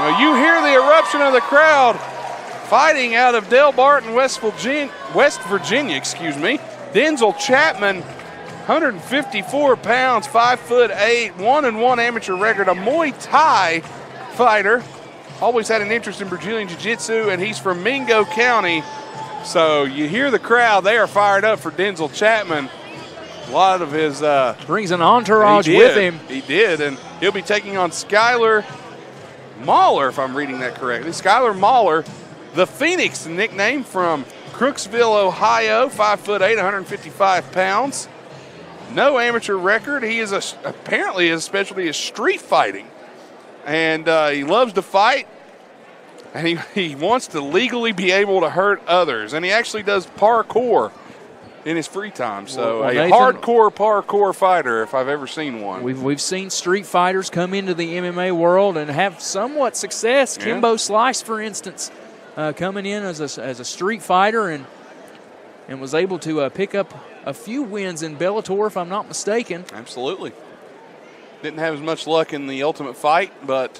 Well, you hear the eruption of the crowd fighting out of Del Barton, West Virginia, Densel Chapman, 154 pounds, 5'8", 1-1 amateur record, a Muay Thai fighter. Always had an interest in Brazilian Jiu-Jitsu, and he's from Mingo County. So you hear the crowd, they are fired up for Densel Chapman. A lot of his brings an entourage with him. He did, and he'll be taking on Skyler Mauller, if I'm reading that correctly. Skyler Mauller, the Phoenix nickname, from Crooksville, Ohio, 5'8", 155 pounds. No amateur record. He is apparently his specialty is street fighting, and he loves to fight, and he wants to legally be able to hurt others, and he actually does parkour in his free time. So well, a Nathan, hardcore parkour fighter, if I've ever seen one. We've seen street fighters come into the MMA world and have somewhat success. Yeah. Kimbo Slice, for instance, coming in as a street fighter and was able to pick up a few wins in Bellator, if I'm not mistaken. Absolutely. Didn't have as much luck in the Ultimate Fight, but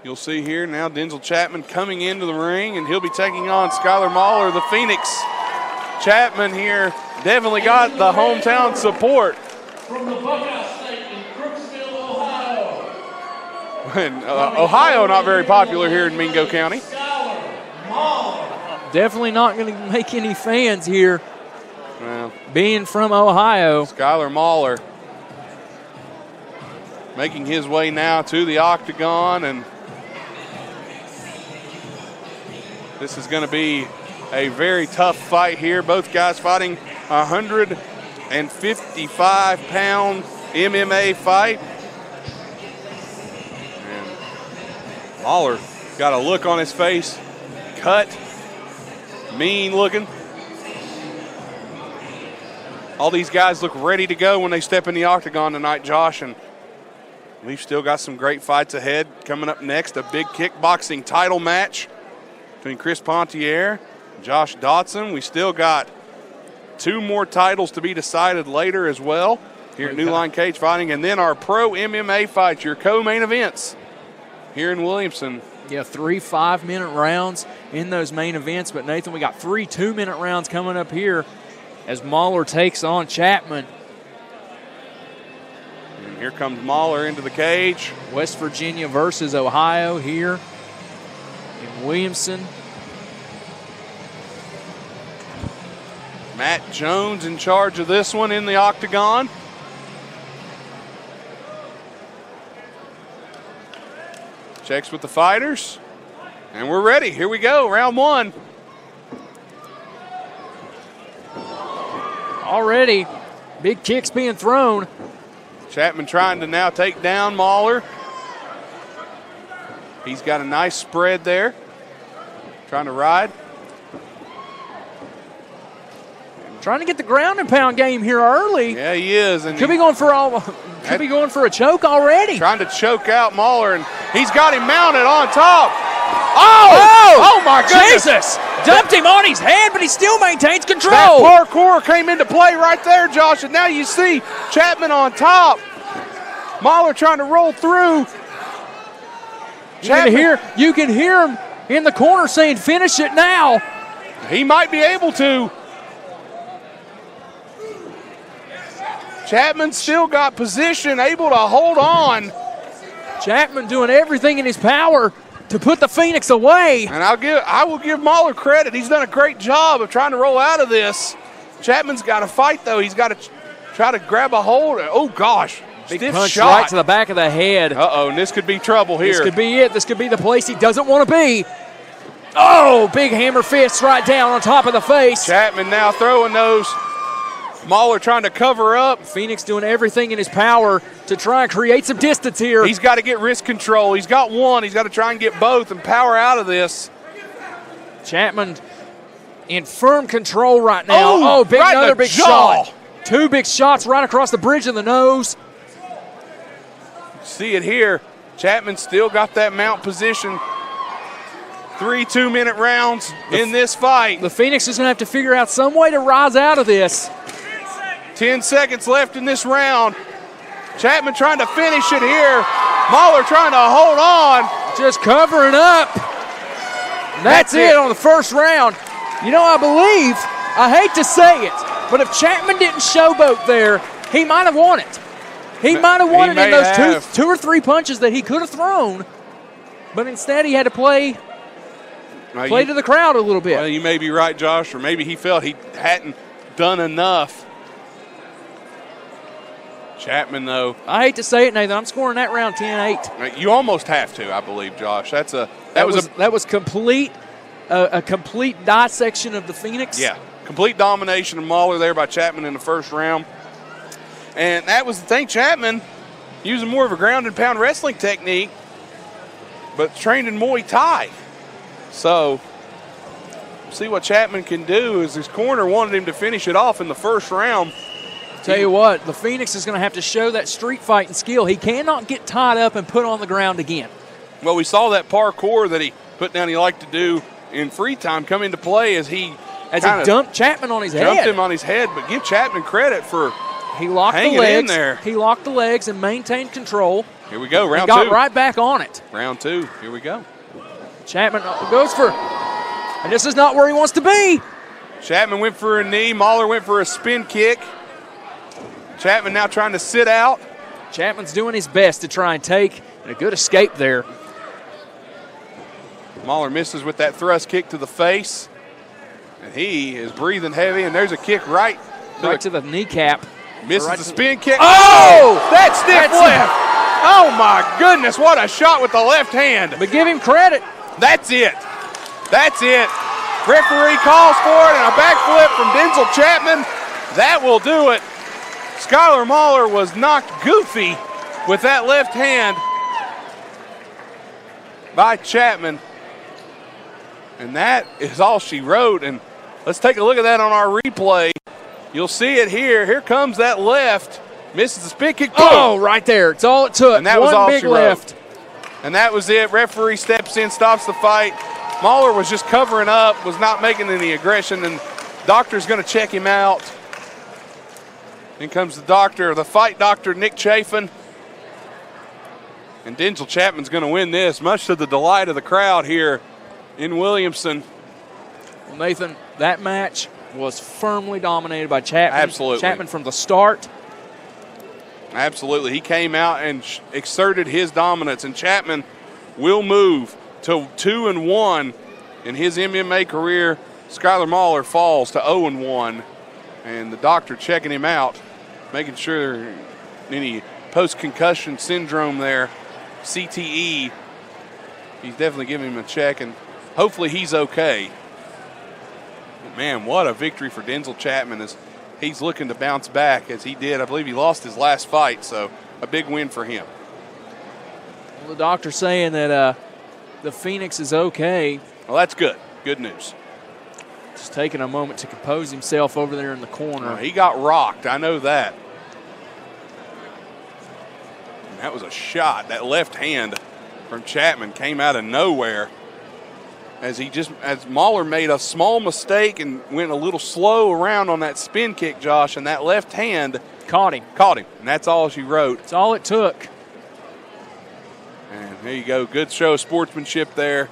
you'll see here now Densel Chapman coming into the ring, and he'll be taking on Skyler Mauller, the Phoenix. Chapman here definitely got the hometown support. From the Buckeye State in Crooksville, Ohio. And, Ohio not very popular here in Mingo County. Skyler Mauller. Definitely not going to make any fans here. Well, being from Ohio. Skyler Mauller making his way now to the octagon, and this is going to be a very tough fight here. Both guys fighting 155-pound MMA fight. And Mauller got a look on his face, cut, mean looking. All these guys look ready to go when they step in the octagon tonight, Josh, and we've still got some great fights ahead. Coming up next, a big kickboxing title match between Chris Pontier, Josh Dotson. We still got 2 more titles to be decided later as well here at New Line Cagefighting, and then our pro MMA fights, your co-main events here in Williamson. Yeah, 3 5-minute rounds in those main events, but Nathan, we got 3 2-minute rounds coming up here as Mauller takes on Chapman. And here comes Mauller into the cage. West Virginia versus Ohio here in Williamson. Matt Jones in charge of this one in the octagon. Checks with the fighters. And we're ready. Here we go, round 1. Already, big kicks being thrown. Chapman trying to now take down Mauller. He's got a nice spread there. Trying to ride. Trying to get the ground and pound game here early. Yeah, he is. And could be going for a choke already. Trying to choke out Mauller, and he's got him mounted on top. Oh my goodness. Jesus! Dumped him on his head, but he still maintains control. That parkour came into play right there, Josh, and now you see Chapman on top. Mauller trying to roll through. You can hear him in the corner saying, "Finish it now." He might be able to. Chapman still got position, able to hold on. Chapman doing everything in his power to put the Phoenix away. And I will give Mauller credit. He's done a great job of trying to roll out of this. Chapman's got to fight, though. He's got to try to grab a hold. Oh, gosh. Big Stiff punch shot. right to the back of the head. Uh-oh, and this could be trouble here. This could be it. This could be the place he doesn't want to be. Oh, big hammer fist right down on top of the face. Chapman now throwing those. Mauller trying to cover up. Phoenix doing everything in his power to try and create some distance here. He's got to get wrist control. He's got one. He's got to try and get both and power out of this. Chapman in firm control right now. Oh, right another big jaw. shot. 2 big shots right across the bridge of the nose. See it here. Chapman still got that mount position. 3 2-minute rounds in this fight. The Phoenix is going to have to figure out some way to rise out of this. 10 seconds left in this round. Chapman trying to finish it here. Mauller trying to hold on. Just covering up. That's it on the first round. You know, I hate to say it, but if Chapman didn't showboat there, he might have won it. He might have won it in those two or three punches that he could have thrown, but instead he had to play to the crowd a little bit. Well, you may be right, Josh, or maybe he felt he hadn't done enough. Chapman, though. I hate to say it, Nathan. I'm scoring that round 10-8. You almost have to, I believe, Josh. That was complete a complete dissection of the Phoenix. Yeah, complete domination of Mauller there by Chapman in the first round. And that was the thing. Chapman using more of a ground and pound wrestling technique, but trained in Muay Thai. So, see what Chapman can do, as his corner wanted him to finish it off in the first round. Tell you what, the Phoenix is going to have to show that street fighting skill. He cannot get tied up and put on the ground again. Well, we saw that parkour that he put down he liked to do in free time come into play as he dumped Chapman on his head. Dumped him on his head, but give Chapman credit for hanging in there. He locked the legs and maintained control. Here we go, round two. Got right back on it. Round two, here we go. Chapman goes for, and this is not where he wants to be. Chapman went for a knee. Mauller went for a spin kick. Chapman now trying to sit out. Chapman's doing his best to try and take, and a good escape there. Mauller misses with that thrust kick to the face. And he is breathing heavy, and there's a kick right to the kneecap. Misses right the spin kick. Oh! That stiff left. Oh, my goodness, what a shot with the left hand. But give him credit. That's it. That's it. Referee calls for it, and a backflip from Densel Chapman. That will do it. Skyler Mauller was knocked goofy with that left hand by Chapman. And that is all she wrote. And let's take a look at that on our replay. You'll see it here. Here comes that left. Misses the spin kick. Oh, right there. It's all it took. And that was all big she left. wrote. And that was it. Referee steps in, stops the fight. Mauller was just covering up, was not making any aggression, and doctor's going to check him out. In comes the doctor, the fight doctor, Nick Chafin. And Densel Chapman's going to win this, much to the delight of the crowd here in Williamson. Well, Nathan, that match was firmly dominated by Chapman. Absolutely. Chapman from the start. Absolutely. He came out and exerted his dominance, and Chapman will move to 2-1 in his MMA career. Skyler Mauller falls to 0-1, and the doctor checking him out, making sure any post-concussion syndrome there, CTE, he's definitely giving him a check, and hopefully he's okay. But man, what a victory for Densel Chapman as he's looking to bounce back as he did. I believe he lost his last fight, so a big win for him. Well, the doctor's saying that the Phoenix is okay. Well, that's good. Good news. Just taking a moment to compose himself over there in the corner. He got rocked. I know that. And that was a shot. That left hand from Chapman came out of nowhere as Mauller made a small mistake and went a little slow around on that spin kick, Josh, and that left hand caught him. And that's all she wrote. That's all it took. And there you go. Good show of sportsmanship there.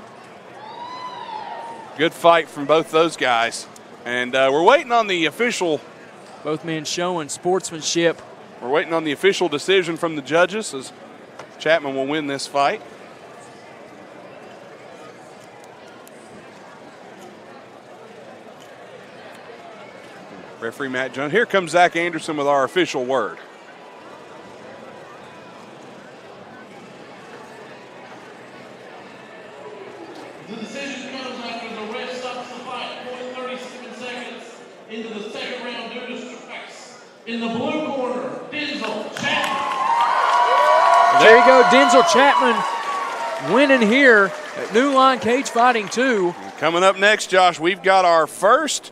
Good fight from both those guys. And we're waiting on the official. Both men showing sportsmanship. We're waiting on the official decision from the judges as Chapman will win this fight. Referee Matt Jones. Here comes Zach Anderson with our official word. The decision comes after the ref stops the fight, 37 seconds into the second round due to strikes. In the blue corner, Densel Chapman. There you go, Densel Chapman winning here at New Line Cagefighting 2. Coming up next, Josh, we've got our first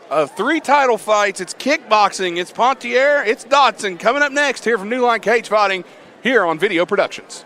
of 3 title fights. It's kickboxing, it's Pontier, it's Dotson. Coming up next here from New Line Cagefighting here on Video Productions.